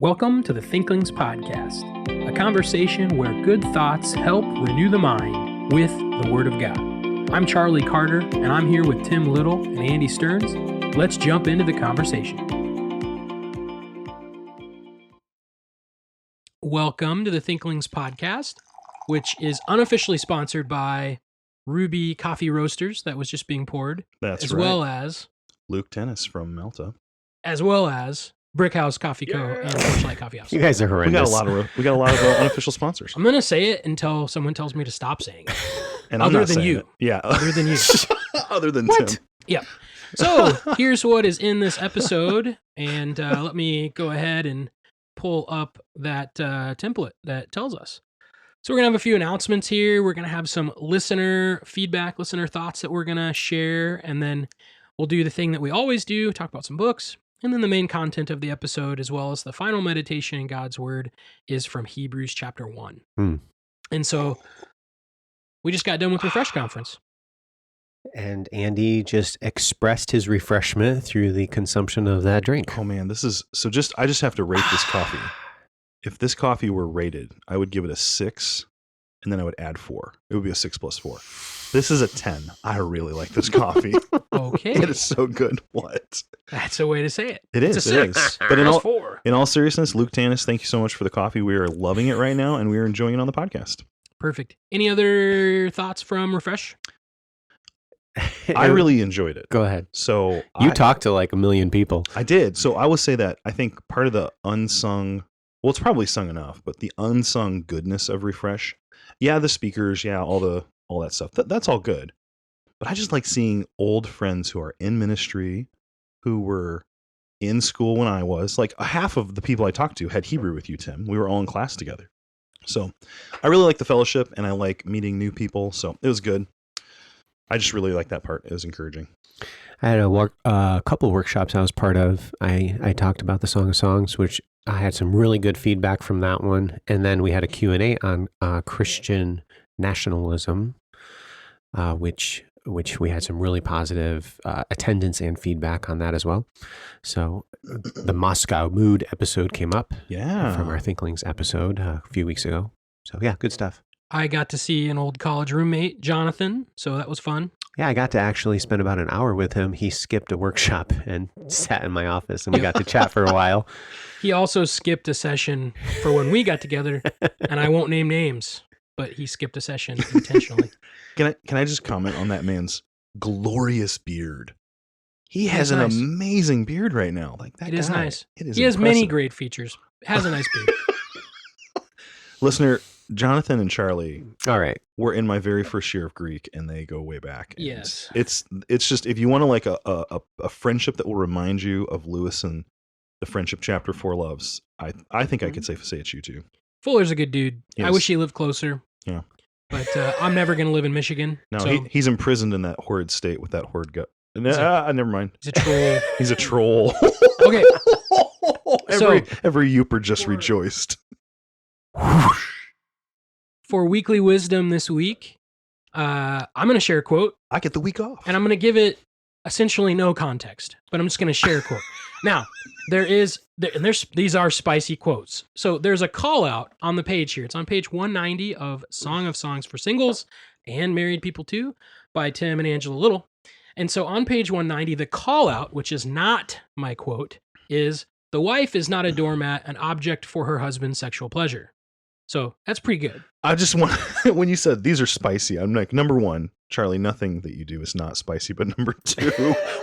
Welcome to the Thinklings podcast, a conversation where good thoughts help renew the mind with the Word of God. I'm Charlie Carter, and I'm here with Tim Little and Andy Stearns. Let's jump into the conversation. Welcome to the Thinklings podcast, which is unofficially sponsored by Ruby Coffee Roasters that was just being poured. That's as right. well as Luke Tennis from Malta. as well as Brickhouse Coffee Co. and Torchlight Coffee House. You guys are horrendous. We got a lot of unofficial sponsors. I'm gonna say it until someone tells me to stop saying it. And Other I'm not than saying you. it. Yeah. Other than you. Other than What? Tim. Yeah. So here's what is in this episode, and let me go ahead and pull up that template that tells us. So we're gonna have a few announcements here. We're gonna have some listener feedback, listener thoughts that we're gonna share, and then we'll do the thing that we always do: talk about some books. And then the main content of the episode, as well as the final meditation in God's Word, is from Hebrews chapter 1. And so we just got done with Refresh Conference. And Andy just expressed his refreshment through the consumption of that drink. Oh man, this is I just have to rate this coffee. If this coffee were rated, I would give it a 6 and then I would add 4. It would be a 6 plus 4. This is a 10. I really like this coffee. Okay. It is so good. What? That's a way to say it. It is. It's a 6. But Plus 4. in all seriousness, Luke Tannis, thank you so much for the coffee. We are loving it right now and we are enjoying it on the podcast. Perfect. Any other thoughts from Refresh? I really enjoyed it. Go ahead. So You talked to like a million people. I did. So I will say that I think part of the unsung, well, it's probably sung enough, but the unsung goodness of Refresh, yeah, the speakers, yeah, all that stuff, that's all good. But I just like seeing old friends who are in ministry, who were in school when I was, like half of the people I talked to had Hebrew with you, Tim. We were all in class together. So I really like the fellowship and I like meeting new people. So it was good. I just really like that part. It was encouraging. I had a couple of workshops I was part of. I talked about the Song of Songs, which I had some really good feedback from that one. And then we had a Q&A on Christian nationalism, which we had some really positive attendance and feedback on that as well. So the Moscow Mood episode came up from our Thinklings episode a few weeks ago. So yeah, good stuff. I got to see an old college roommate, Jonathan, so that was fun. Yeah, I got to actually spend about an hour with him. He skipped a workshop and sat in my office, and we got to chat for a while. He also skipped a session for when we got together, and I won't name names, but he skipped a session intentionally. Can I just comment on that man's glorious beard? He has an amazing beard right now. Like that. It is nice. It is. He has many impressive. great features. Has a nice beard. Listener, Jonathan and Charlie, All right, were in my very first year of Greek, and they go way back. And Yes. it's just, if you want to like a friendship that will remind you of Lewis and the friendship chapter, Four Loves, I think I could safely say it's you two. Fuller's a good dude. Yes. I wish he lived closer. Yeah. But I'm never going to live in Michigan. No, so he's imprisoned in that horrid state with that horrid gut. Never mind. he's a troll. He's a troll. Okay. Every youper just rejoiced. For weekly wisdom this week, I'm going to share a quote, I get the week off. and I'm going to give it essentially no context, but I'm just going to share a quote. Now, these are spicy quotes. So there's a call out on the page here. It's on page 190 of Song of Songs for Singles and Married People Too by Tim and Angela Little. And so on page 190, the call out, which is not my quote, is the wife is not a doormat, an object for her husband's sexual pleasure. So that's pretty good. I just want, when you said these are spicy, I'm like, number one, Charlie, nothing that you do is not spicy. But number two,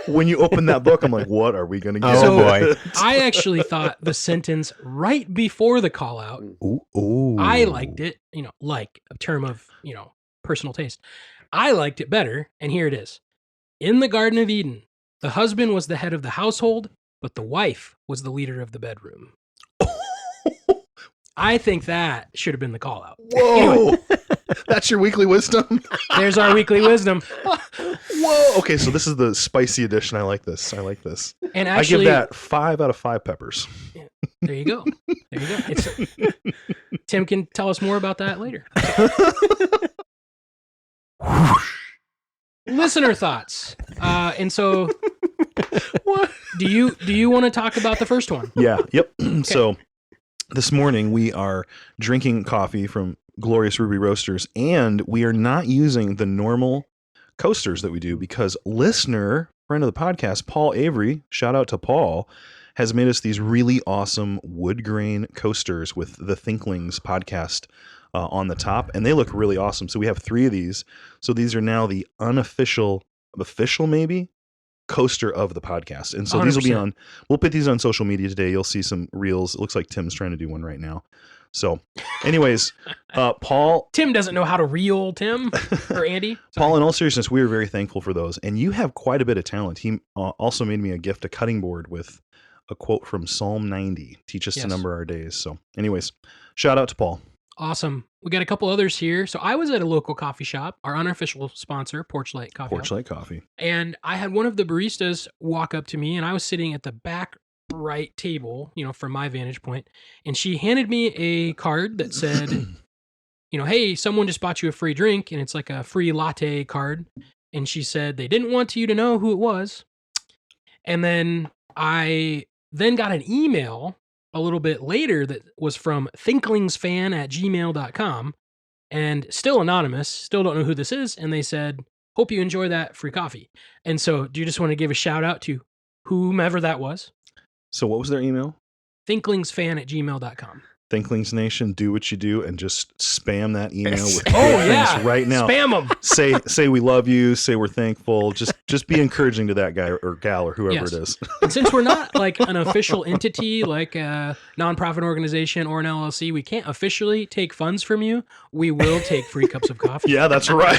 when you open that book, I'm like, what are we going to get? Oh, boy. I actually thought the sentence right before the call out, Ooh. I liked it, like a term of, personal taste. I liked it better. And here it is. In the Garden of Eden, the husband was the head of the household, but the wife was the leader of the bedroom. I think that should have been the call out. Whoa. Anyway, That's your weekly wisdom? there's our weekly wisdom. Whoa. Okay, so this is the spicy edition. I like this. And actually, I give that 5 out of 5 peppers. there you go. Tim can tell us more about that later. Listener thoughts. And so What? do you want to talk about the first one? Yeah. Yep. So This morning we are drinking coffee from Glorious Ruby Roasters, and we are not using the normal coasters that we do because listener, friend of the podcast, Paul Avery, shout out to Paul, has made us these really awesome wood grain coasters with the Thinklings podcast on the top, and they look really awesome. So we have 3 of these. So these are now the official maybe coaster of the podcast, and so 100%. these will be on. We'll put these on social media today. You'll see some reels. It looks like Tim's trying to do one right now. So, anyways, Paul, Tim doesn't know how to reel, Tim or Andy. Paul, in all seriousness, we are very thankful for those, and you have quite a bit of talent. He also made me a gift, a cutting board with a quote from Psalm 90. Teach us to number our days. So, anyways, shout out to Paul. Awesome. We got a couple others here. So I was at a local coffee shop, our unofficial sponsor, Porchlight Coffee. Porchlight Coffee. And I had one of the baristas walk up to me, and I was sitting at the back right table, from my vantage point. And she handed me a card that said, hey, someone just bought you a free drink, and it's like a free latte card. And she said they didn't want you to know who it was. And then I got an email a little bit later that was from thinklingsfan@gmail.com, and still anonymous, still don't know who this is, and they said, hope you enjoy that free coffee. And so do you just want to give a shout out to whomever that was? So what was their email? thinklingsfan@gmail.com. Thinklings Nation, do what you do and just spam that email with yeah, things right now. Spam them. Say we love you, say we're thankful. Just be encouraging to that guy or gal or whoever it is. And since we're not like an official entity, like a nonprofit organization or an LLC, we can't officially take funds from you. We will take free cups of coffee. Yeah, that's right.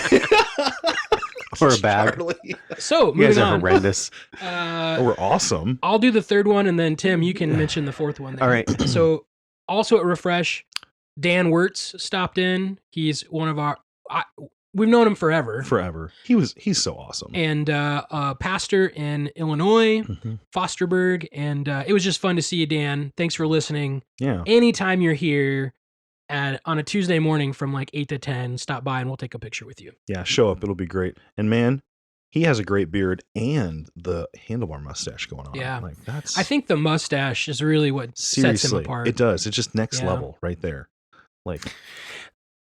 Or a bag. Charlie. So You guys moving are on. horrendous. We're awesome. I'll do the third one, and then Tim, you can mention the fourth one. There. All right. So also at Refresh, Dan Wirtz stopped in. He's one of our. We've known him forever. He's so awesome. And a pastor in Illinois, Mm-hmm. Fosterburg, and it was just fun to see you, Dan. Thanks for listening. Yeah. Anytime you're here on a Tuesday morning from like 8 to 10, stop by and we'll take a picture with you. Yeah, show up. It'll be great. And man, he has a great beard and the handlebar mustache going on. Yeah. Like that's I think the mustache is really what sets him apart. It does. It's just next Yeah. level right there. Like,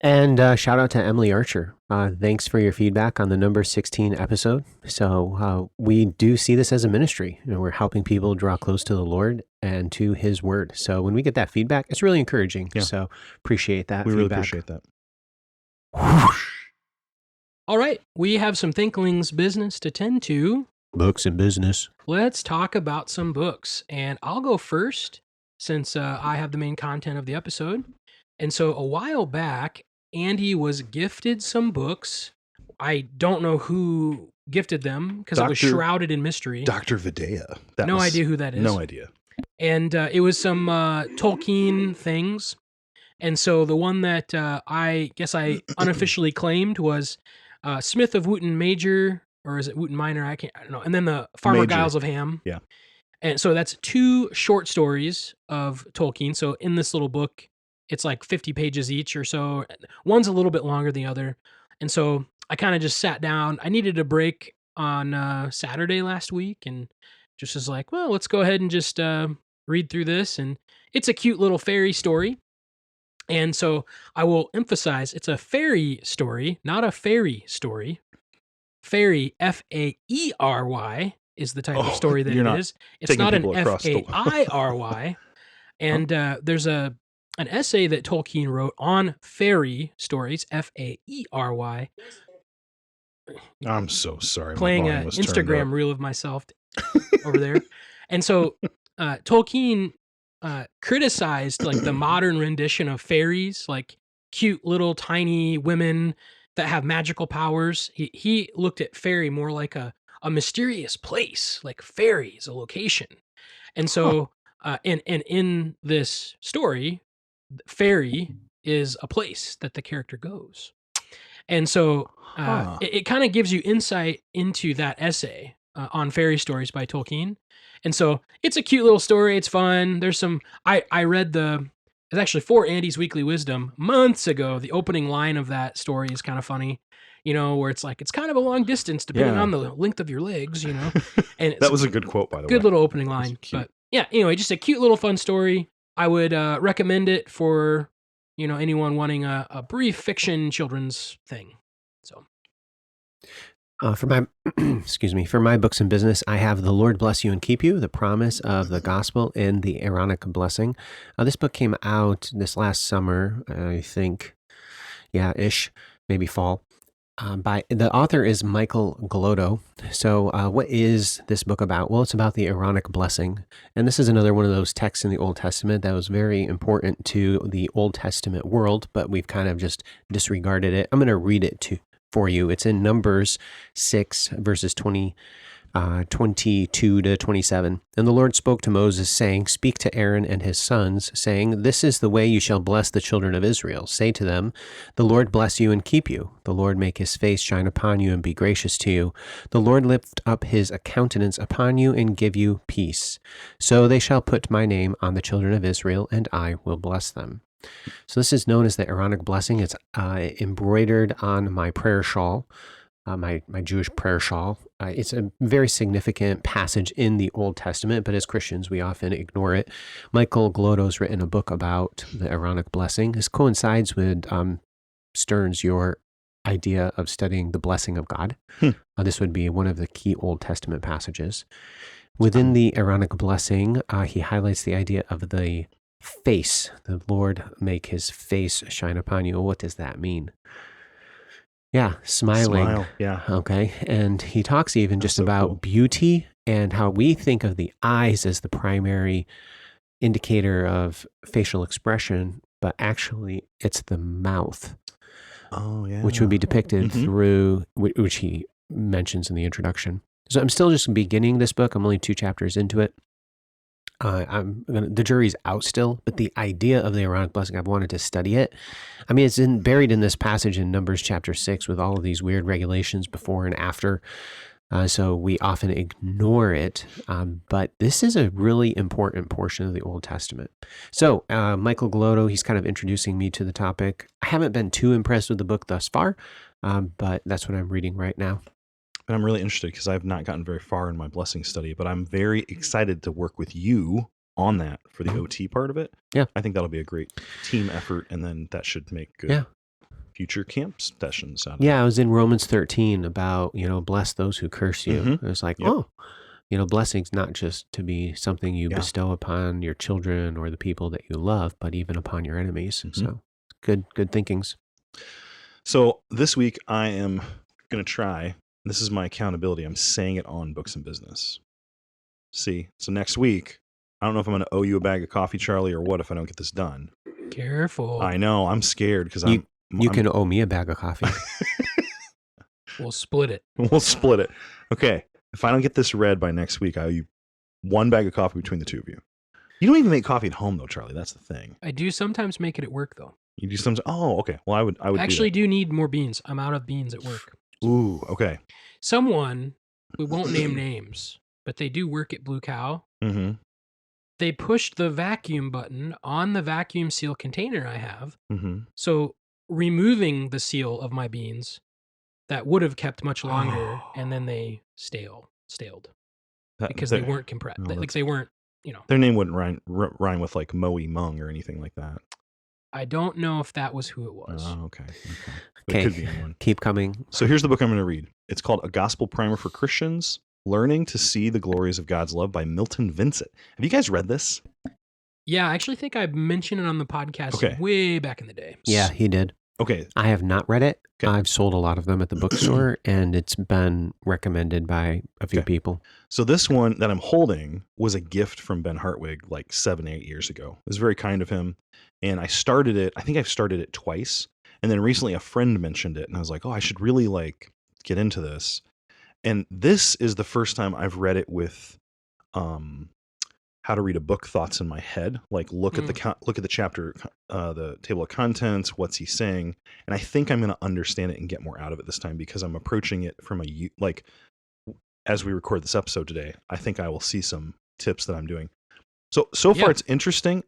And shout out to Emily Archer. Thanks for your feedback on the number 16 episode. So we do see this as a ministry. We're helping people draw close to the Lord and to His Word. So when we get that feedback, it's really encouraging. Yeah. So appreciate that. we feedback. really appreciate that. All right. We have some Thinklings business to tend to. Books and business. Let's talk about some books. And I'll go first since I have the main content of the episode. And so a while back, Andy was gifted some books. I don't know who gifted them because it was shrouded in mystery. Dr. Videa. No idea who that is. No idea. And it was some Tolkien things. And so the one that I guess I unofficially claimed was Smith of Wootton Major, or is it Wootton Minor? I don't know. And then the Farmer Major. Giles of Ham. Yeah. And so that's 2 short stories of Tolkien. So in this little book, it's like 50 pages each or so. One's a little bit longer than the other. And so I kind of just sat down. I needed a break on Saturday last week and just was like, well, let's go ahead and just read through this. And it's a cute little fairy story. And so I will emphasize it's a fairy story, not a fairy story. Fairy, F-A-E-R-Y, is the type of story that it is. It's not an F-A-I-R-Y. And there's an essay that Tolkien wrote on fairy stories, F-A-E-R-Y. I'm so sorry. Playing an Instagram reel of myself over there. And so Tolkien criticized like the modern rendition of fairies, like cute little tiny women that have magical powers. He looked at fairy more like a mysterious place, like fairy is a location. And so and in this story, fairy is a place that the character goes. And so it kind of gives you insight into that essay on fairy stories by Tolkien. And so it's a cute little story. It's fun. There's some, I read it's actually for Andy's Weekly Wisdom months ago. The opening line of that story is kind of funny, where it's like, it's kind of a long distance depending on the length of your legs, And that was a good quote, by the way. Good little opening line. But yeah, anyway, just a cute little fun story. I would recommend it for, anyone wanting a brief fiction children's thing. So. For my, excuse me, for my books and business, I have The Lord Bless You and Keep You, The Promise of the Gospel, and The Aaronic Blessing. This book came out this last summer, I think, maybe fall. By the author is Michael Glodo. So, what is this book about? Well, it's about the Aaronic Blessing, and this is another one of those texts in the Old Testament that was very important to the Old Testament world, but we've kind of just disregarded it. I'm going to read it for you. It's in Numbers 6, verses 22 to 27. And the Lord spoke to Moses, saying, Speak to Aaron and his sons, saying, This is the way you shall bless the children of Israel. Say to them, The Lord bless you and keep you. The Lord make his face shine upon you and be gracious to you. The Lord lift up his countenance upon you and give you peace. So they shall put my name on the children of Israel, and I will bless them. So this is known as the Aaronic Blessing. It's embroidered on my prayer shawl, my Jewish prayer shawl. It's a very significant passage in the Old Testament, but as Christians, we often ignore it. Michael Glodo's written a book about the Aaronic Blessing. This coincides with Stearns, your idea of studying the blessing of God. This would be one of the key Old Testament passages. Within the Aaronic Blessing, he highlights the idea of the face. The Lord make his face shine upon you. What does that mean? Yeah, smiling. Smile, yeah. Okay. And he talks even just so about cool. beauty and how we think of the eyes as the primary indicator of facial expression, but actually it's the mouth. Oh, yeah. Which would be depicted through, which he mentions in the introduction. So I'm still just beginning this book. I'm only 2 chapters into it. The jury's out still, but the idea of the Aaronic Blessing, I've wanted to study it. I mean, it's buried in this passage in Numbers chapter 6 with all of these weird regulations before and after. So we often ignore it, but this is a really important portion of the Old Testament. So Michael Glodo, he's kind of introducing me to the topic. I haven't been too impressed with the book thus far, but that's what I'm reading right now. And I'm really interested because I've not gotten very far in my blessing study, but I'm very excited to work with you on that for the OT part of it. Yeah. I think that'll be a great team effort, and then that should make good future camp sessions out of it. Yeah, I was in Romans 13 about, bless those who curse you. It was like, blessing's not just to be something you bestow upon your children or the people that you love, but even upon your enemies. So good thinkings. So this week I am going to try, this is my accountability, I'm saying it on Books and Business. See, so next week, I don't know if I'm going to owe you a bag of coffee, Charlie, or what if I don't get this done. Careful. I know, I'm scared because You can owe me a bag of coffee. We'll split it. We'll split it. Okay. If I don't get this read by next week, I owe you 1 bag of coffee between the 2 of you. You don't even make coffee at home, though, Charlie. That's the thing. I do sometimes make it at work, though. You do some. Oh, okay. Well, I would actually do need more beans. I'm out of beans at work. Ooh, okay. Someone, we won't name names, but they do work at Blue Cow. Mm-hmm. They pushed the vacuum button on the vacuum seal container I have. Mm-hmm. So removing the seal of my beans that would have kept much longer, and then they staled because they weren't compressed. They weren't, Their name wouldn't rhyme with like Moe Mung or anything like that. I don't know if that was who it was. Oh, okay. It could be anyone. Keep coming. So here's the book I'm going to read. It's called A Gospel Primer for Christians, Learning to See the Glories of God's Love by Milton Vincent. Have you guys read this? Yeah, I actually think I mentioned it on the podcast way back in the day. Yeah, he did. Okay. I have not read it. Okay. I've sold a lot of them at the bookstore, and it's been recommended by a few people. So this one that I'm holding was a gift from Ben Hartwig like 7-8 years ago. It was very kind of him. And I started it. I think I've started it twice. And then recently a friend mentioned it, and I was like, oh, I should really get into this. And this is the first time I've read it with how to read a book thoughts in my head. Like look at the chapter, the table of contents, what's he saying, and I think I'm going to understand it and get more out of it this time because I'm approaching it from as we record this episode today. I think I will see some tips that I'm doing. So far it's interesting.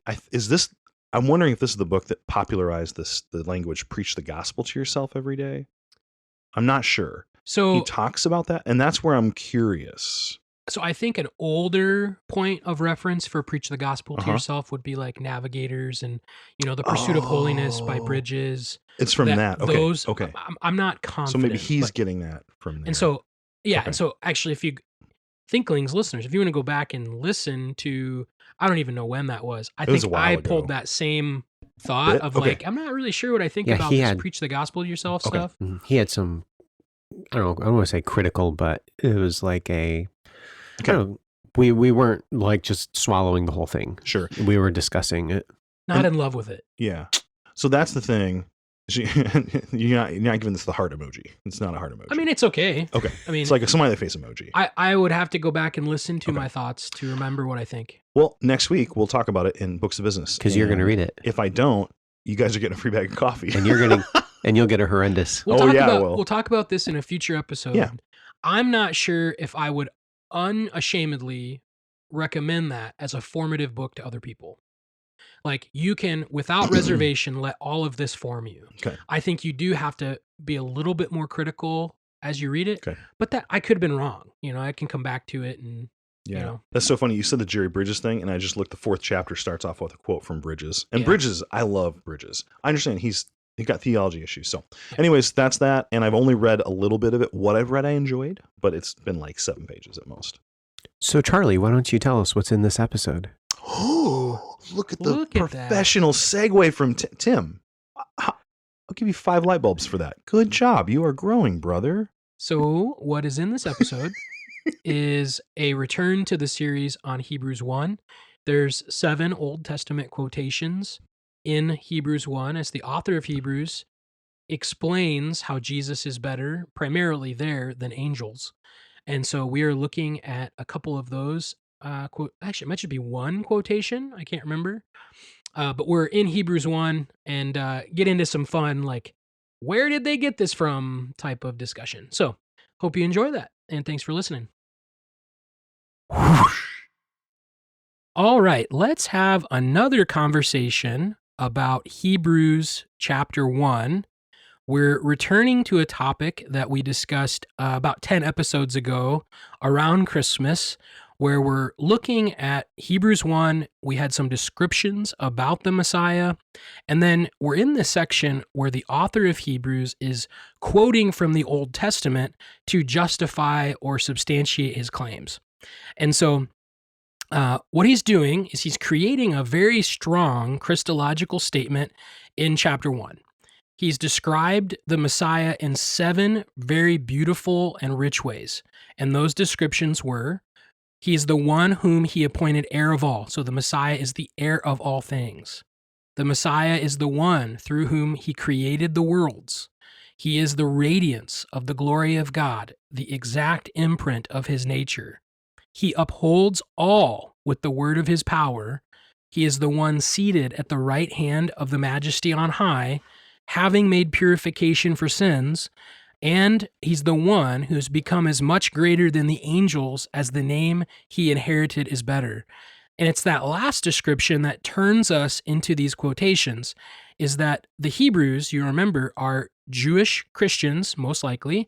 I'm wondering if this is the book that popularized the language, preach the gospel to yourself every day. I'm not sure. So he talks about that, and that's where I'm curious. So I think an older point of reference for preach the gospel to Uh-huh. yourself would be like Navigators and, the Pursuit of Holiness by Oh. Bridges. It's from that. Okay. Those, Okay. I'm not So confident. maybe he's but, getting that from there. and so, yeah. Okay. And so actually, if you, Thinklings listeners, if you want to go back and listen to, I don't even know when that was. I It was think a while I ago. pulled that same thought Bit? of Okay. like, I'm not really sure what I think Yeah, about he this had- preach the gospel to yourself Okay. stuff. He had some, I don't want to say critical, but it was like I don't know, we weren't like just swallowing the whole thing. Sure. We were discussing it. Not in love with it. Yeah. So that's the thing. You're not giving this the heart emoji. It's not a heart emoji. I mean, it's okay. Okay. I mean, It's like a smiley face emoji. I would have to go back and listen to Okay. my thoughts to remember what I think. Well, next week we'll talk about it in Books of Business. Because you're going to And read it. If I don't, you guys are getting a free bag of coffee. And you're going to, and you'll get a horrendous. We'll Oh, talk yeah, I about will. we'll talk about this in a future episode. Yeah. I'm not sure if I would unashamedly recommend that as a formative book to other people. Like, you can, without reservation, let all of this form you. Okay. I think you do have to be a little bit more critical as you read it. Okay. But that I could have been wrong. I can come back to it and Yeah. That's so funny. You said the Jerry Bridges thing, and I just looked. The 4th chapter starts off with a quote from Bridges. And Yeah. Bridges, I love Bridges. I understand he's got theology issues. So, anyways, that's that. And I've only read a little bit of it. What I've read, I enjoyed, but it's been like 7 pages at most. So, Charlie, why don't you tell us what's in this episode? Oh, look at the Look at that. professional segue from Tim. I'll give you 5 light bulbs for that. Good job. You are growing, brother. So, what is in this episode is a return to the series on Hebrews 1. There's 7 Old Testament quotations in Hebrews 1 as the author of Hebrews explains how Jesus is better, primarily there, than angels. And so we are looking at a couple of those. Actually, it might just be one quotation. I can't remember. But we're in Hebrews 1 and get into some fun, like, where did they get this from type of discussion. So hope you enjoy that. And thanks for listening. All right, let's have another conversation about Hebrews chapter 1. We're returning to a topic that we discussed about 10 episodes ago around Christmas, where we're looking at Hebrews 1. We had some descriptions about the Messiah, and then we're in this section where the author of Hebrews is quoting from the Old Testament to justify or substantiate his claims. And so what he's doing is he's creating a very strong Christological statement in chapter 1. He's described the Messiah in 7 very beautiful and rich ways. And those descriptions were, he is the one whom he appointed heir of all. So the Messiah is the heir of all things. The Messiah is the one through whom he created the worlds. He is the radiance of the glory of God, the exact imprint of his nature. He upholds all with the word of his power. He is the one seated at the right hand of the majesty on high, having made purification for sins, and he's the one who's become as much greater than the angels as the name he inherited is better. And it's that last description that turns us into these quotations, is that the Hebrews, you remember, are Jewish Christians, most likely,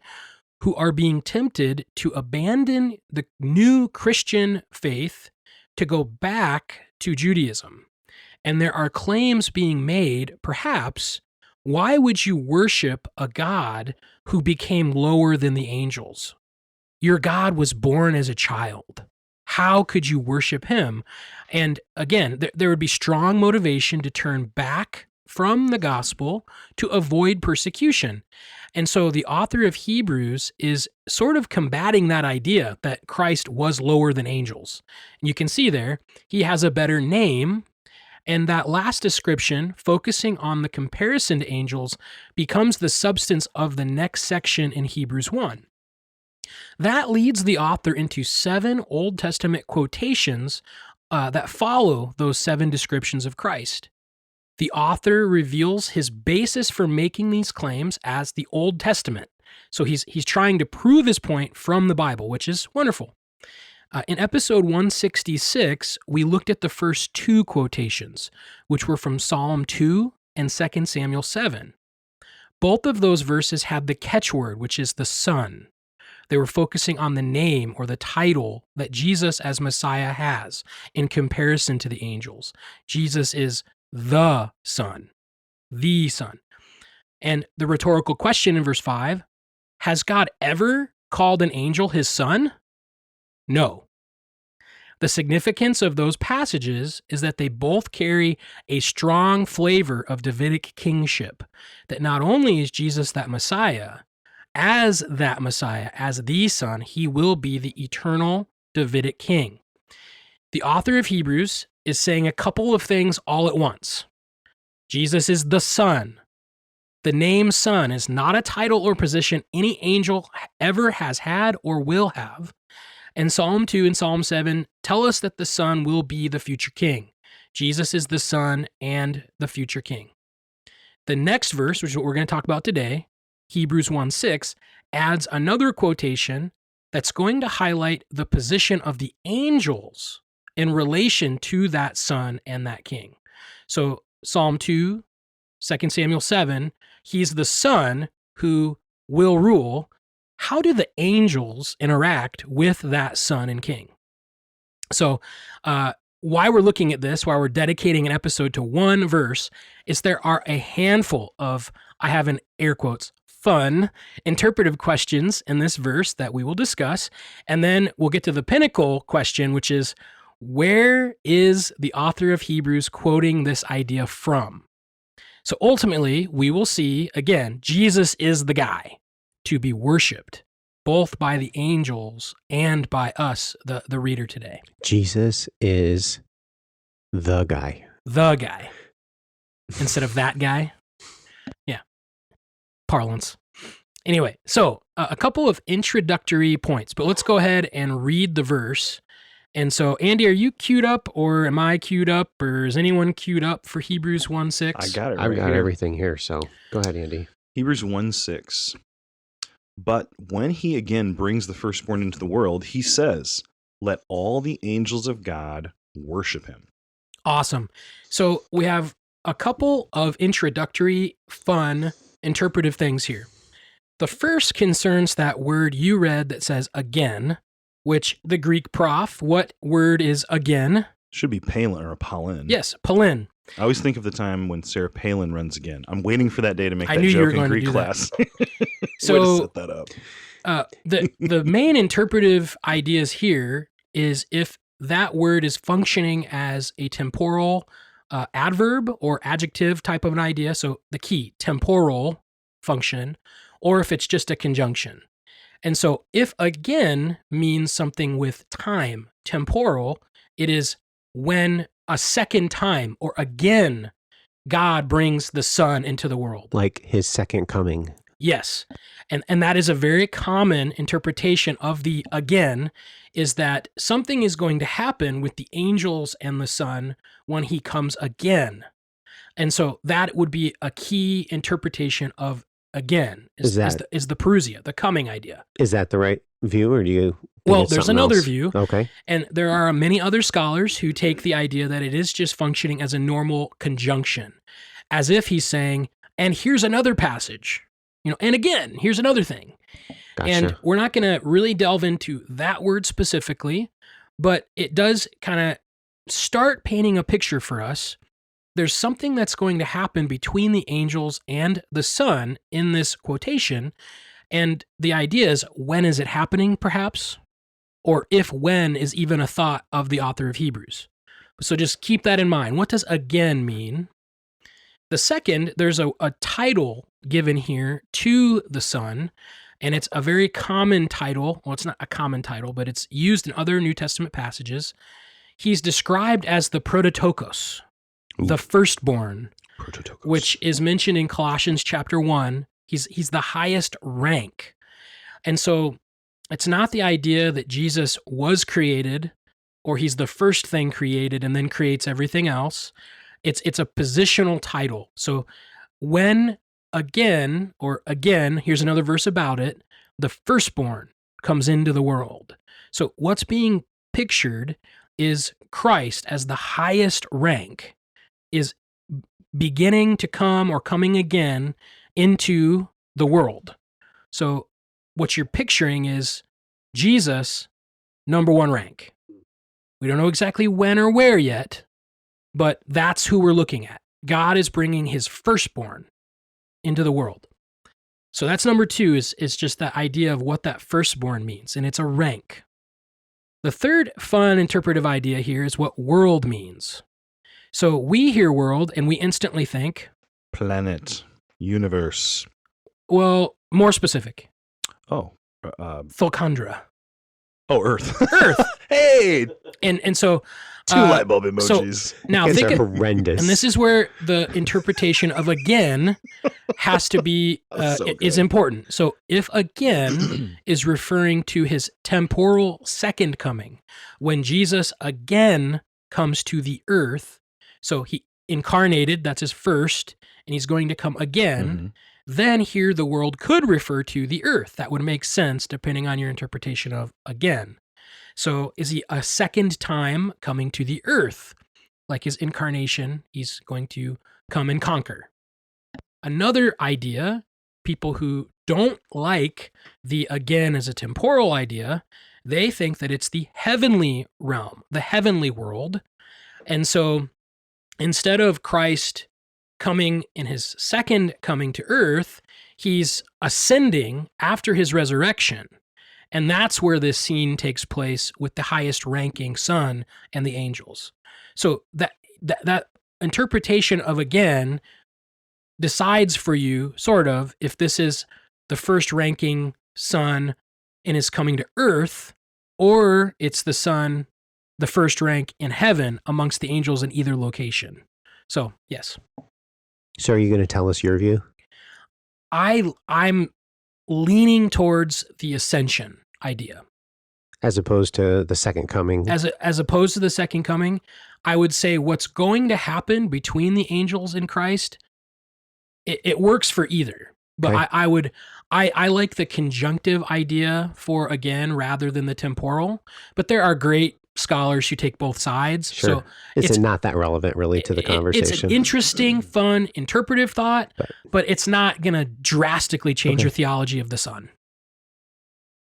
who are being tempted to abandon the new Christian faith to go back to Judaism. And there are claims being made, perhaps, why would you worship a God who became lower than the angels? Your God was born as a child. How could you worship him? And again, there would be strong motivation to turn back from the gospel to avoid persecution. And so the author of Hebrews is sort of combating that idea that Christ was lower than angels. And you can see there, he has a better name. And that last description, focusing on the comparison to angels, becomes the substance of the next section in Hebrews 1. That leads the author into 7 Old Testament quotations that follow those 7 descriptions of Christ. The author reveals his basis for making these claims as the Old Testament. So he's trying to prove his point from the Bible, which is wonderful. In episode 166, we looked at the first 2 quotations, which were from Psalm 2 and 2 Samuel 7. Both of those verses had the catchword, which is the Son. They were focusing on the name or the title that Jesus as Messiah has in comparison to the angels. Jesus is the Son, the Son. And the rhetorical question in verse 5, has God ever called an angel his son? No. The significance of those passages is that they both carry a strong flavor of Davidic kingship, that not only is Jesus that Messiah, as the Son, he will be the eternal Davidic king. The author of Hebrews is saying a couple of things all at once. Jesus is the Son. The name Son is not a title or position any angel ever has had or will have. And Psalm 2 and Psalm 7 tell us that the Son will be the future king. Jesus is the Son and the future king. The next verse, which is what we're going to talk about today, Hebrews 1:6, adds another quotation that's going to highlight the position of the angels in relation to that Son and that king. So Psalm 2, 2 Samuel 7, he's the Son who will rule. How do the angels interact with that Son and king? So why we're looking at this, why we're dedicating an episode to one verse, is there are a handful of, I have in air quotes, fun interpretive questions in this verse that we will discuss. And then we'll get to the pinnacle question, which is, where is the author of Hebrews quoting this idea from? So ultimately, we will see, again, Jesus is the guy to be worshiped, both by the angels and by us, the reader today. Jesus is the guy. The guy. Instead of that guy. Yeah. Parlance. Anyway, so a couple of introductory points, but let's go ahead and read the verse. And so, Andy, are you queued up, or am I queued up, or is anyone queued up for Hebrews 1:6? I got it. I've got everything here, so go ahead, Andy. Hebrews 1:6. But when he again brings the firstborn into the world, he says, let all the angels of God worship him. Awesome. So we have a couple of introductory, fun, interpretive things here. The first concerns that word you read that says again, which the Greek prof, what word is again? Should be Palin or Palin. Yes, Palin. I always think of the time when Sarah Palin runs again. I'm waiting for that day to make that knew you were joke in going to Greek do class. So way to set that up. The main interpretive ideas here is if that word is functioning as a temporal adverb or adjective type of an idea, so the key, temporal function, or if it's just a conjunction. And so if again means something with time, temporal, it is when a second time or again God brings the Son into the world. Like his second coming. Yes. And that is a very common interpretation of the again, is that something is going to happen with the angels and the Son when he comes again. And so that would be a key interpretation of again, is the parousia, the coming idea. Is that the right view, or do you Well, there's another else? view. Okay. And there are many other scholars who take the idea that it is just functioning as a normal conjunction, as if he's saying, and here's another passage, and again, here's another thing. Gotcha. And we're not going to really delve into that word specifically, but it does kind of start painting a picture for us. There's something that's going to happen between the angels and the Son in this quotation. And the idea is, when is it happening, perhaps? Or if when is even a thought of the author of Hebrews. So just keep that in mind. What does again mean? The second, there's a title given here to the Son, and it's a very common title. Well, it's not a common title, but it's used in other New Testament passages. He's described as the prototokos, the firstborn, which is mentioned in Colossians chapter 1. He's the highest rank. And so it's not the idea that Jesus was created, or he's the first thing created and then creates everything else. It's a positional title. So when again, here's another verse about it, the firstborn comes into the world. So what's being pictured is Christ as the highest rank is beginning to come or coming again into the world. So what you're picturing is Jesus, number one rank. We don't know exactly when or where yet, but that's who we're looking at. God is bringing his firstborn into the world. So that's number two is just that idea of what that firstborn means, and it's a rank. The third fun interpretive idea here is what world means. So we hear world and we instantly think Planet, universe. Well, more specific. Oh. Thulkandra. Oh, Earth. Earth. Hey! And so... Two light bulb emojis. So now think are horrendous. And this is where the interpretation of again has to be, is important. So if again is referring to his temporal second coming, when Jesus again comes to the earth, so he incarnated, that's his first, and he's going to come again, then here the world could refer to the earth. That would make sense depending on your interpretation of again. So is he a second time coming to the earth? Like his incarnation, he's going to come and conquer. Another idea, people who don't like the again as a temporal idea, they think that it's the heavenly realm, the heavenly world. And so instead of Christ coming in his second coming to earth, he's ascending after his resurrection. And that's where this scene takes place with the highest ranking son and the angels. So that interpretation of again decides for you, sort of, if this is the first ranking son and is coming to earth, or it's the son, the first rank in heaven amongst the angels in either location. So, yes. So are you going to tell us your view? I'm leaning towards the ascension idea. As opposed to the second coming. As opposed to the second coming, I would say what's going to happen between the angels and Christ, it works for either. But okay. I like the conjunctive idea for again rather than the temporal. But there are great scholars who take both sides. Sure. So it's not that relevant really to the conversation. It's an interesting, fun, interpretive thought, but it's not going to drastically change your theology of the Son.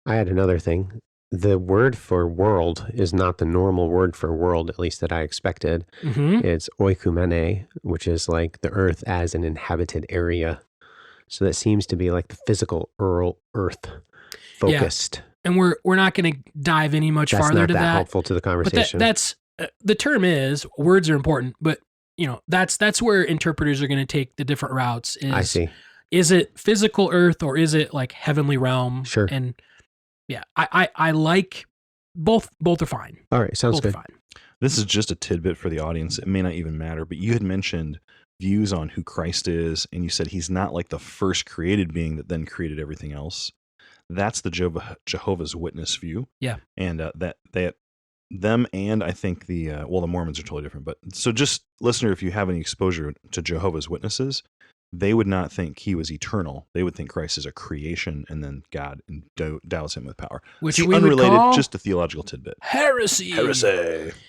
I had another thing. The word for world is not the normal word for world, at least that I expected. It's oikumene, which is like the earth as an inhabited area. So that seems to be like the physical earth focused. Yeah. And we're not going to dive any much farther to that. That's not helpful to the conversation. But that's the term is words are important, but that's where interpreters are going to take the different routes. I see. Is it physical earth or is it like heavenly realm? Sure. And yeah, I like both. Both are fine. All right, sounds good. Fine. This is just a tidbit for the audience. It may not even matter, but you had mentioned views on who Christ is, and you said he's not like the first created being that then created everything else. That's the Jehovah's Witness view. Yeah. And them and I think the Mormons are totally different. But so just listener, if you have any exposure to Jehovah's Witnesses, they would not think he was eternal. They would think Christ is a creation and then God endows him with power. Which we unrelated, would call just a theological tidbit. Heresy.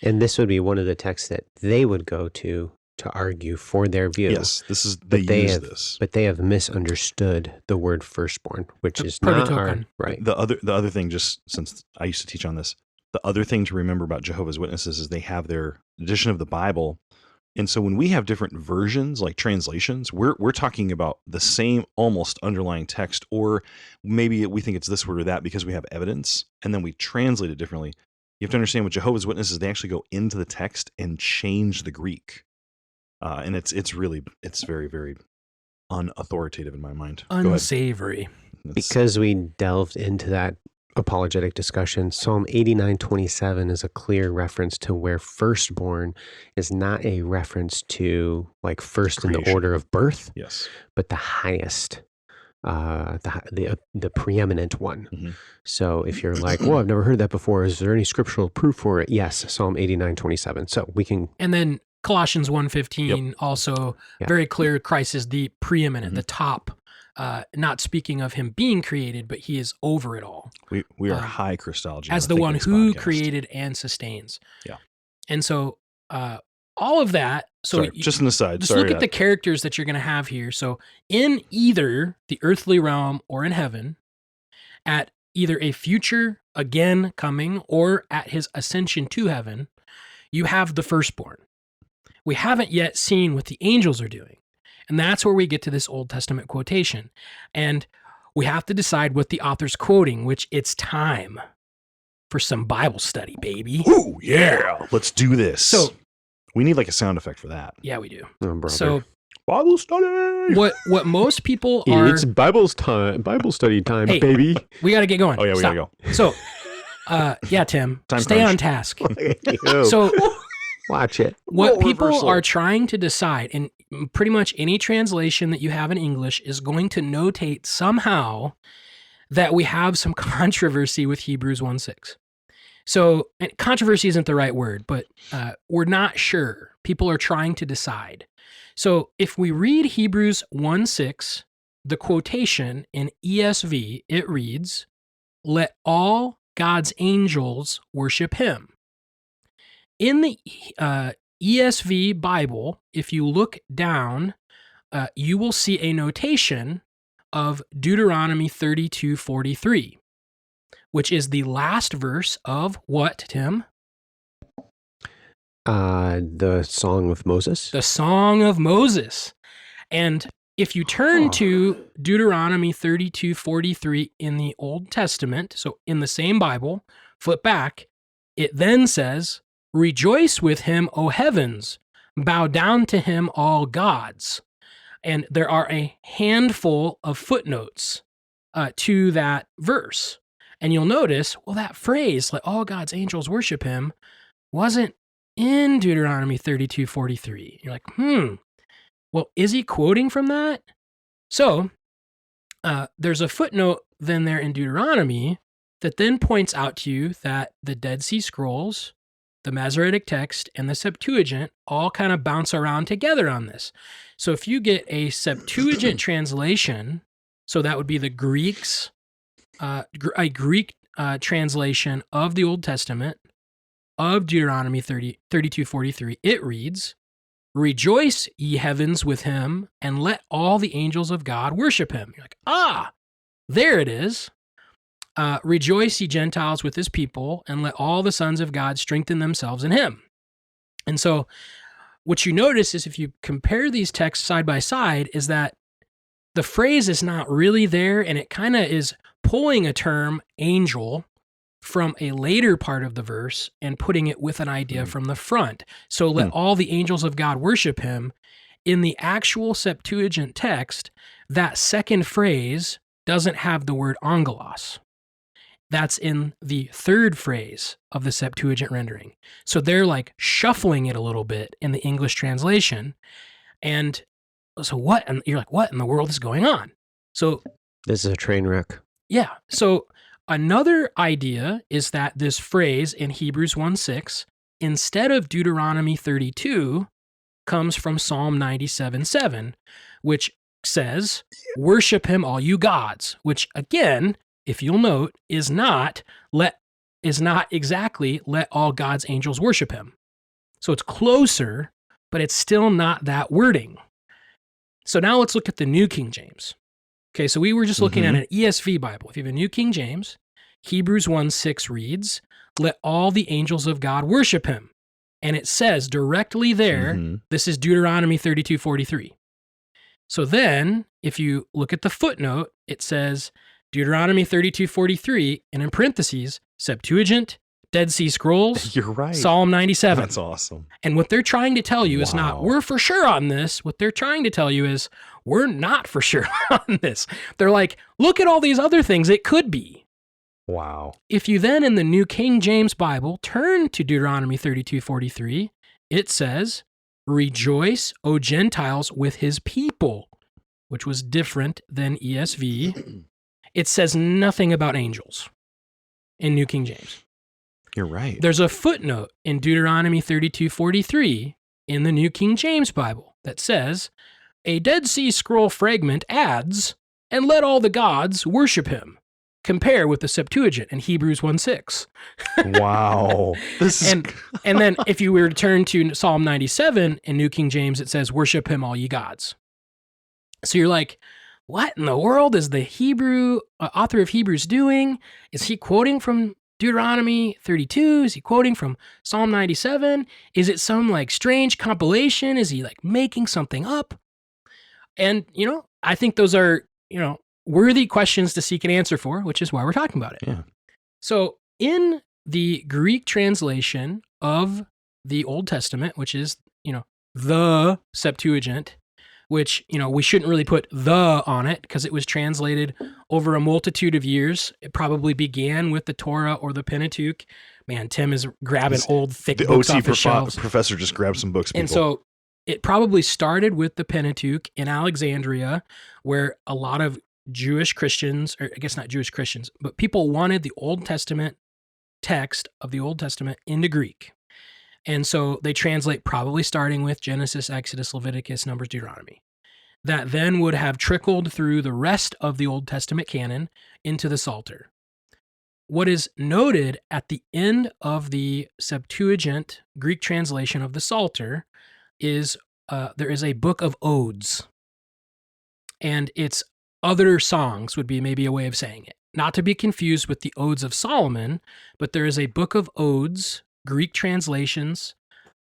And this would be one of the texts that they would go to argue for their view. Yes, they use this. But they have misunderstood the word firstborn, which is not our, right. The other thing, just since I used to teach on this, the other thing to remember about Jehovah's Witnesses is they have their edition of the Bible. And so when we have different versions, like translations, we're talking about the same almost underlying text, or maybe we think it's this word or that because we have evidence, and then we translate it differently. You have to understand with Jehovah's Witnesses, they actually go into the text and change the Greek. And it's very, very unauthoritative in my mind. Unsavory. Because we delved into that apologetic discussion, Psalm 89:27 is a clear reference to where firstborn is not a reference to like first creation in the order of birth, yes, but the highest, the preeminent one. Mm-hmm. So if you're like, well, I've never heard that before, is there any scriptural proof for it? Yes, Psalm 89:27. So we can, and then Colossians 1:15 also very clear. Christ is the preeminent, the top. Not speaking of him being created, but he is over it all. We are high Christology as the one who created and sustains. Yeah, and so all of that. So just an aside. Just look at the characters that you're going to have here. So in either the earthly realm or in heaven, at either a future again coming or at his ascension to heaven, you have the firstborn. We haven't yet seen what the angels are doing. And that's where we get to this Old Testament quotation. And we have to decide what the author's quoting, which it's time for some Bible study, baby. Ooh, yeah. Let's do this. So we need like a sound effect for that. yeah, we do. Oh, brother. So Bible study. what most people are, It's Bible study time, Hey. baby. we got to get going. Oh yeah, we Stop. gotta go. So, yeah, Tim, Time stay crunch. on task. So So watch it. what Role people reversal. are trying to decide, and pretty much any translation that you have in English is going to notate somehow that we have some controversy with Hebrews 1:6. So, and controversy isn't the right word, but we're not sure. People are trying to decide. So if we read Hebrews 1:6, the quotation in ESV, it reads, "Let all God's angels worship him." In the ESV Bible, if you look down, you will see a notation of Deuteronomy 32:43, which is the last verse of what, Tim? The song with Moses. The Song of Moses. And if you turn to Deuteronomy 32:43 in the Old Testament, so in the same Bible, flip back, it then says, "Rejoice with him, O heavens, bow down to him, all gods." And there are a handful of footnotes to that verse. And you'll notice, well, that phrase, "let all God's angels worship him," wasn't in Deuteronomy 32:43. You're like, well, is he quoting from that? So there's a footnote then there in Deuteronomy that then points out to you that the Dead Sea Scrolls, the Masoretic text, and the Septuagint all kind of bounce around together on this. So if you get a Septuagint translation, so that would be the Greeks, a Greek translation of the Old Testament of Deuteronomy 32:43, it reads, "Rejoice, ye heavens, with him, and let all the angels of God worship him." You're like, there it is. "Rejoice, ye Gentiles, with his people, and let all the sons of God strengthen themselves in him." And so what you notice is if you compare these texts side by side is that the phrase is not really there, and it kind of is pulling a term, angel, from a later part of the verse and putting it with an idea from the front. So let all the angels of God worship him. In the actual Septuagint text, that second phrase doesn't have the word angelos. That's in the third phrase of the Septuagint rendering. So they're like shuffling it a little bit in the English translation. And so what? And you're like, what in the world is going on? So This is a train wreck. yeah. So another idea is that this phrase in Hebrews 1:6, instead of Deuteronomy 32, comes from Psalm 97:7, which says, "Worship him, all you gods," which again, if you'll note, is not exactly "let all God's angels worship him." So it's closer, but it's still not that wording. So now let's look at the New King James. Okay, so we were just looking at an ESV Bible. If you have a New King James, Hebrews 1:6 reads, "Let all the angels of God worship him." And it says directly there, this is Deuteronomy 32:43. So then, if you look at the footnote, it says Deuteronomy 32:43, and in parentheses, Septuagint, Dead Sea Scrolls, You're right. Psalm 97. That's awesome. And what they're trying to tell you is not, Wow. we're for sure on this. What they're trying to tell you is, we're not for sure on this. They're like, look at all these other things it could be. Wow. If you then in the New King James Bible turn to Deuteronomy 32:43, it says, "Rejoice, O Gentiles, with his people," which was different than ESV. It says nothing about angels in New King James. You're right. There's a footnote in Deuteronomy 32:43 in the New King James Bible that says, "A Dead Sea Scroll fragment adds, 'and let all the gods worship him.' Compare with the Septuagint in Hebrews 1:6. Wow. This is And then if you were to turn to Psalm 97 in New King James, it says, "Worship him, all ye gods." So you're like, what in the world is the Hebrew author of Hebrews doing? Is he quoting from Deuteronomy 32? Is he quoting from Psalm 97? Is it some like strange compilation? Is he like making something up? And, I think those are, worthy questions to seek an answer for, which is why we're talking about it. Yeah. So in the Greek translation of the Old Testament, which is, the Septuagint, which, we shouldn't really put the on it because it was translated over a multitude of years. It probably began with the Torah or the Pentateuch. Man, Tim is grabbing old, thick books off his shelves. Professor just grabbed some books, people. And so it probably started with the Pentateuch in Alexandria, where a lot of Jewish Christians, or I guess not Jewish Christians, but people wanted the Old Testament text of the Old Testament into Greek. And so they translate probably starting with Genesis, Exodus, Leviticus, Numbers, Deuteronomy. That then would have trickled through the rest of the Old Testament canon into the Psalter. What is noted at the end of the Septuagint Greek translation of the Psalter is there is a book of odes. And it's other songs would be maybe a way of saying it. Not to be confused with the Odes of Solomon, but there is a book of odes, Greek translations,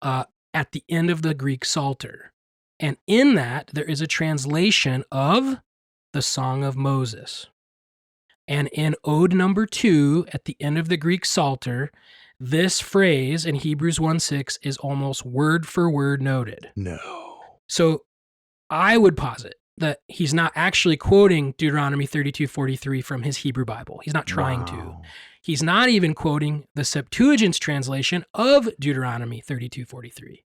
at the end of the Greek Psalter. And in that, there is a translation of the Song of Moses. And in Ode number 2, at the end of the Greek Psalter, this phrase in Hebrews 1:6 is almost word for word noted. No. So I would posit that he's not actually quoting Deuteronomy 32:43 from his Hebrew Bible. He's not trying to. He's not even quoting the Septuagint's translation of Deuteronomy 32:43.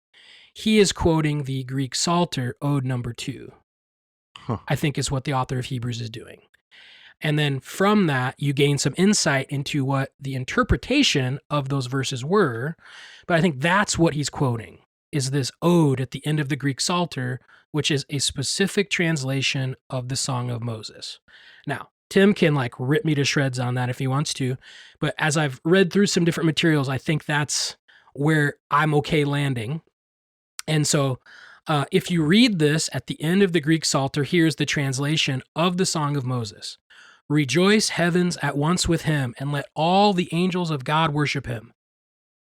He is quoting the Greek Psalter, Ode number 2, I think is what the author of Hebrews is doing. And then from that, you gain some insight into what the interpretation of those verses were. But I think that's what he's quoting, is this ode at the end of the Greek Psalter, which is a specific translation of the Song of Moses. Now, Tim can like rip me to shreds on that if he wants to. But as I've read through some different materials, I think that's where I'm okay landing. And so if you read this at the end of the Greek Psalter, here's the translation of the Song of Moses. Rejoice, heavens, at once with him, and let all the angels of God worship him.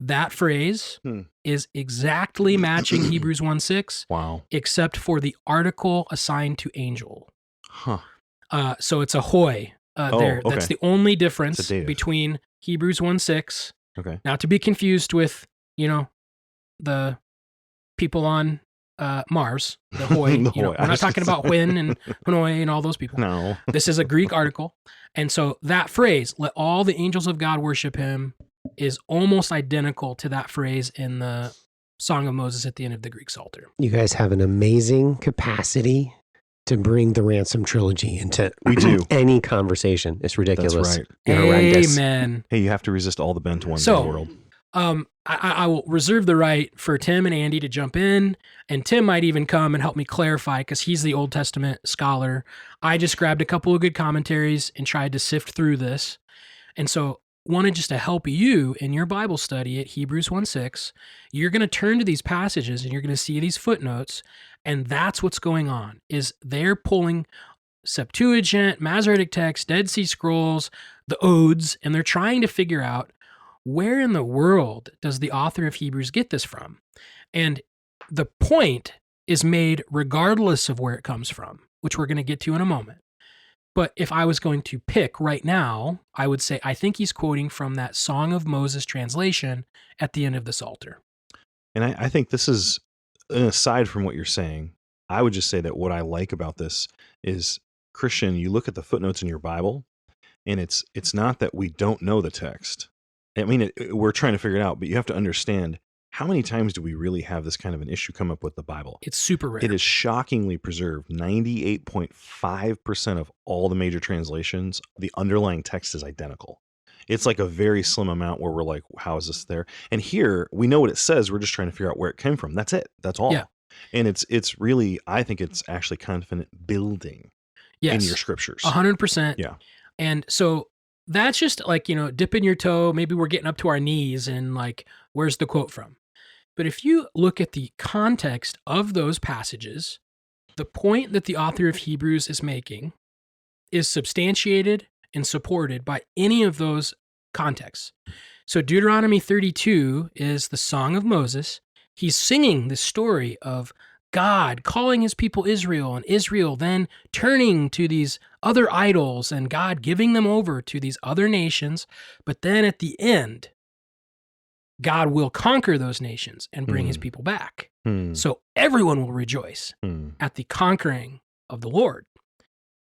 That phrase is exactly matching Hebrews 1:6. Wow. Except for the article assigned to angel. Huh. So it's a hoy there. Okay. That's the only difference between Hebrews 1:6. Okay. Not to be confused with, the people on Mars, the Hoi. We're not talking about Huin and Hanoi and all those people. No. This is a Greek article. And so that phrase, let all the angels of God worship him, is almost identical to that phrase in the Song of Moses at the end of the Greek Psalter. You guys have an amazing capacity to bring the Ransom trilogy into any conversation. It's ridiculous. That's right. You're horrendous. Amen. Hey, you have to resist all the bent ones in the world. I will reserve the right for Tim and Andy to jump in, and Tim might even come and help me clarify because he's the Old Testament scholar. I just grabbed a couple of good commentaries and tried to sift through this. And so wanted just to help you in your Bible study at Hebrews 1:6. You're going to turn to these passages and you're going to see these footnotes, and that's what's going on, is they're pulling Septuagint, Masoretic text, Dead Sea Scrolls, the Odes, and they're trying to figure out where in the world does the author of Hebrews get this from? And the point is made regardless of where it comes from, which we're going to get to in a moment. But if I was going to pick right now, I would say I think he's quoting from that Song of Moses translation at the end of the Psalter. And I think this is, aside from what you're saying, I would just say that what I like about this is, Christian, you look at the footnotes in your Bible, and it's not that we don't know the text. I mean, we're trying to figure it out, but you have to understand, how many times do we really have this kind of an issue come up with the Bible? It's super rare. It is shockingly preserved. 98.5% of all the major translations, the underlying text is identical. It's like a very slim amount where we're like, how is this there? And here, we know what it says. We're just trying to figure out where it came from. That's it. That's all. Yeah. And it's really, I think it's actually confident building in your scriptures. 100%. Yeah. And so that's just like, dipping your toe. Maybe we're getting up to our knees and like, where's the quote from? But if you look at the context of those passages, the point that the author of Hebrews is making is substantiated and supported by any of those contexts. So Deuteronomy 32 is the Song of Moses. He's singing the story of God calling his people Israel, and Israel then turning to these other idols, and God giving them over to these other nations. But then at the end, God will conquer those nations and bring his people back. So everyone will rejoice at the conquering of the Lord.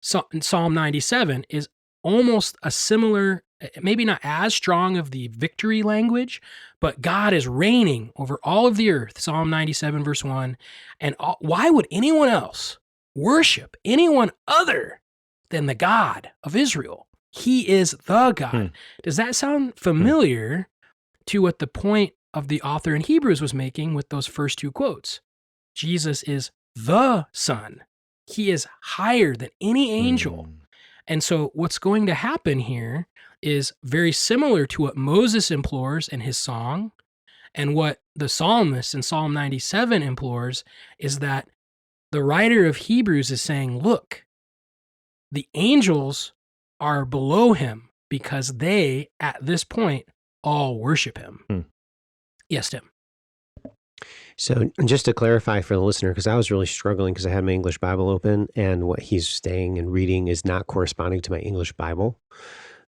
So Psalm 97 is almost a similar, maybe not as strong of the victory language, but God is reigning over all of the earth. Psalm 97 verse 1. And why would anyone else worship anyone other than the God of Israel? He is the God. Does that sound familiar to what the point of the author in Hebrews was making with those first two quotes? Jesus is the Son. He is higher than any angel. And so what's going to happen here is very similar to what Moses implores in his song, and what the psalmist in Psalm 97 implores is that the writer of Hebrews is saying, look, the angels are below him because they, at this point, all worship him. Yes, Tim. So just to clarify for the listener, because I was really struggling because I had my English Bible open and what he's saying and reading is not corresponding to my English Bible.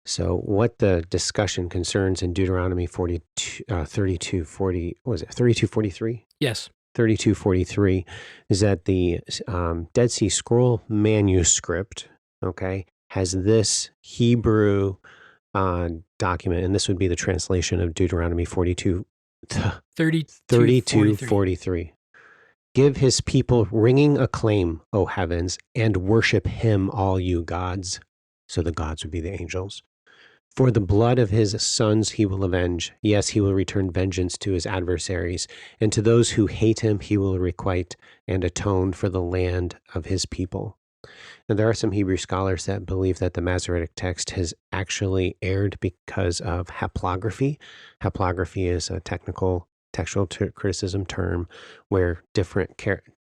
So what the discussion concerns in Deuteronomy 32:43? Yes. 32:43 is that the Dead Sea Scroll manuscript, okay, has this Hebrew document, and this would be the translation of Deuteronomy 32:43. Give his people ringing acclaim, O heavens, and worship him, all you gods. So the gods would be the angels. For the blood of his sons he will avenge. Yes, he will return vengeance to his adversaries, and to those who hate him he will requite and atone for the land of his people. And there are some Hebrew scholars that believe that the Masoretic text has actually erred because of haplography. Haplography is a technical textual criticism term where different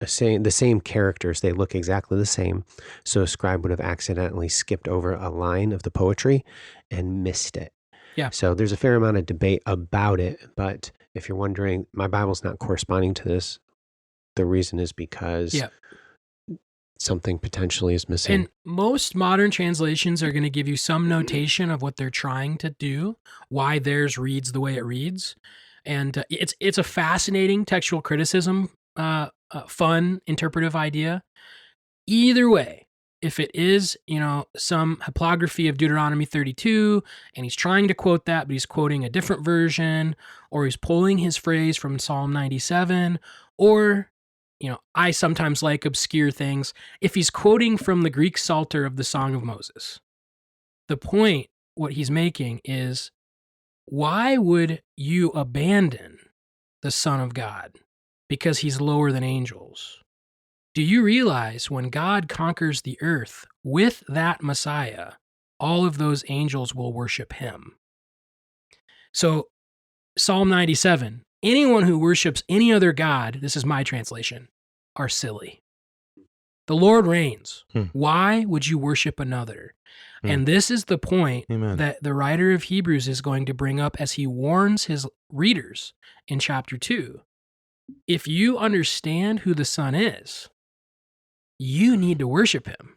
the same characters, they look exactly the same. So a scribe would have accidentally skipped over a line of the poetry and missed it. Yeah. So there's a fair amount of debate about it. But if you're wondering, my Bible's not corresponding to this, the reason is because something potentially is missing. And most modern translations are going to give you some notation of what they're trying to do, why theirs reads the way it reads. And it's a fascinating textual criticism, fun interpretive idea. Either way, if it is, some haplography of Deuteronomy 32, and he's trying to quote that, but he's quoting a different version, or he's pulling his phrase from Psalm 97, or, I sometimes like obscure things. If he's quoting from the Greek Psalter of the Song of Moses, the point, what he's making is, why would you abandon the Son of God because he's lower than angels? Do you realize when God conquers the earth with that Messiah, all of those angels will worship him? So Psalm 97, anyone who worships any other God, this is my translation, are silly. The Lord reigns. Why would you worship another? And this is the point that the writer of Hebrews is going to bring up as he warns his readers in chapter 2. If you understand who the Son is, you need to worship him.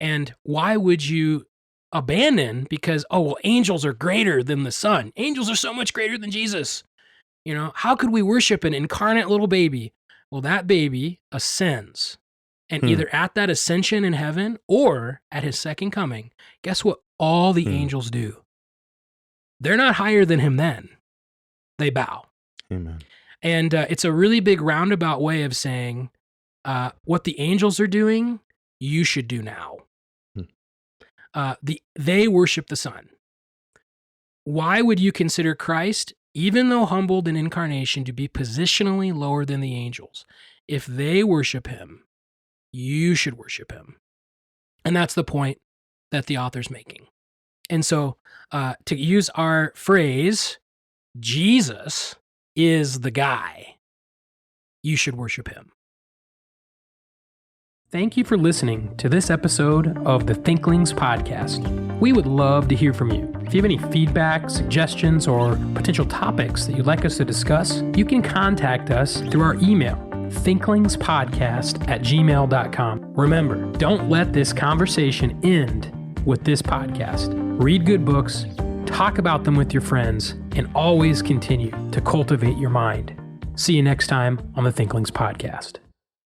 And why would you abandon because, angels are greater than the Son. Angels are so much greater than Jesus. How could we worship an incarnate little baby? Well, that baby ascends. And either at that ascension in heaven or at his second coming, guess what all the angels do? They're not higher than him then. They bow. Amen. And it's a really big roundabout way of saying what the angels are doing, you should do now. They worship the Son. Why would you consider Christ, even though humbled in incarnation, to be positionally lower than the angels? If they worship him, you should worship him. And that's the point that the author's making. And so to use our phrase, Jesus is the guy, you should worship him. Thank you for listening to this episode of the Thinklings podcast. We would love to hear from you. If you have any feedback, suggestions, or potential topics that you'd like us to discuss, you can contact us through our email, thinklingspodcast@gmail.com. Remember, don't let this conversation end with this podcast. Read good books, talk about them with your friends, and always continue to cultivate your mind. See you next time on the Thinklings podcast.